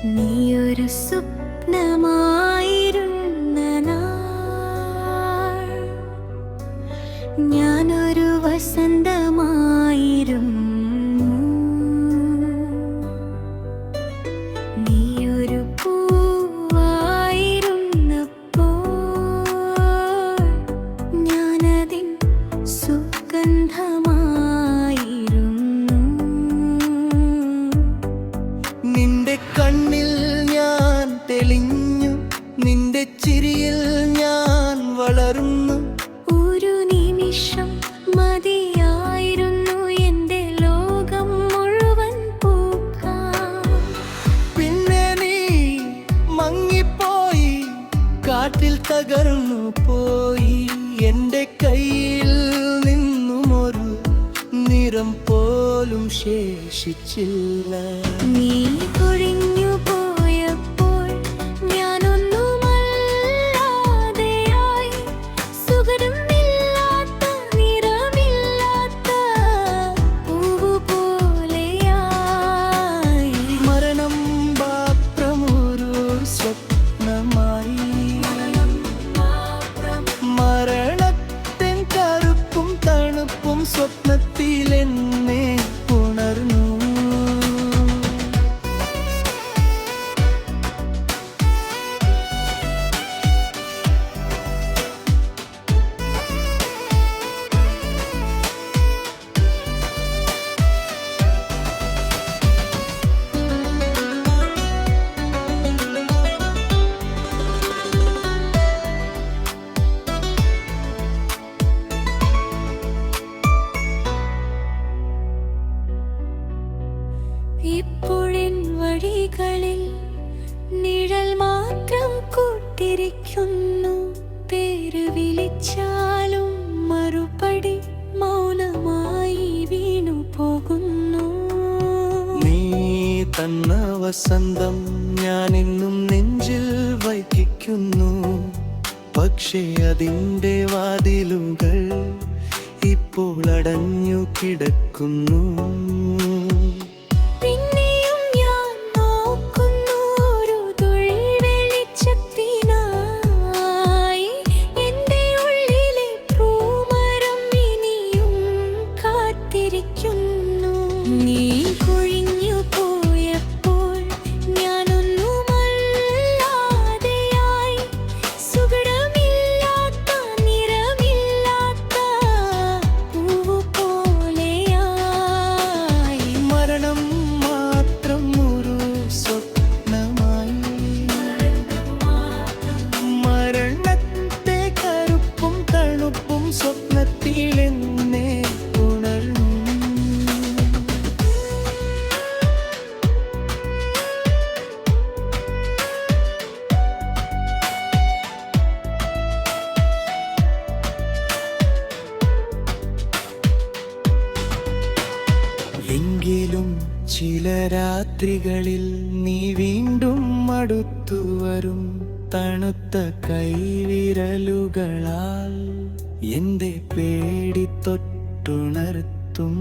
നീയൊരു സ്വപ്നമായിരുന്ന നാൾ, ഞാനൊരു വസന്തമായിരുന്നു. നീയൊരു പൂവായിരുന്നപ്പോൾ ഞാനതിൻ സുഗന്ധമായിരുന്നു. നിന്റെ കണ്ണിൽ ഞാൻ തെളിഞ്ഞു, നിന്റെ ചിരിയിൽ ഞാൻ വളർന്നു. ഒരു നിമിഷം മതിയായിരുന്നു എൻ്റെ ലോകം മുഴുവൻ പൂക്കാൻ. പിന്നെ നീ മങ്ങിപ്പോയി, കാറ്റിൽ തകർന്നു പോയി. എൻ്റെ കയ്യിൽ നിന്നും ഒരു നിറം പോലും ശേഷിച്ചില്ല. നീ കൊഴിഞ്ഞു പോയപ്പോൾ ഞാനൊന്നുമല്ലാതെയായി, സുഗന്ധമില്ലാത്ത നിറമില്ലാത്ത പൂവ് പോലെയായി. മരണം മാത്രമൊരു സ്വപ്നമായി, മരണത്തിൻ കറുപ്പും തണുപ്പും സ്വപ്നത്തിൽ എന്നെ ഉണർന്നു. ഇപ്പോഴെൻ വഴികളിൽ നിഴൽ മാത്രം കൂട്ടിരിക്കുന്നു. പേര് വിളിച്ചാലും മറുപടി മൗനമായി വീണു പോകുന്നു. നീ തന്ന വസന്തം ഞാനിന്നും നെഞ്ചിൽ വഹിക്കുന്നു. പക്ഷേ അതിൻ്റെ വാതിലുകൾ ഇപ്പോൾ അടഞ്ഞു കിടക്കുന്നു. പിന്നെയും ഞാൻ നോക്കുന്നു ഒരു തുള്ളി വെളിച്ചത്തിനായി. എൻ്റെ ഉള്ളിലെ പൂമരം ഇനിയും കാത്തിരിക്കുന്നു. നീ കൊഴിഞ്ഞു പോയപ്പോൾ ഞാനൊന്നുമല്ലാതെയായി, സുഗന്ധമില്ലാത്ത നിറമില്ലാത്ത പൂവ് പോലെയായി. മരണം മാത്രം ഒരു സ്വപ്നമായി, മരണത്തെ കറുപ്പും തണുപ്പും സ്വപ്നത്തിൽ എന്നെ ഉണർന്നു. എങ്കിലും ചില രാത്രികളിൽ നീ വീണ്ടും അടുത്തു വരും. തണുത്ത കൈവിരലുകളാൽ എൻ്റെ പേടി തൊട്ടുണർത്തും.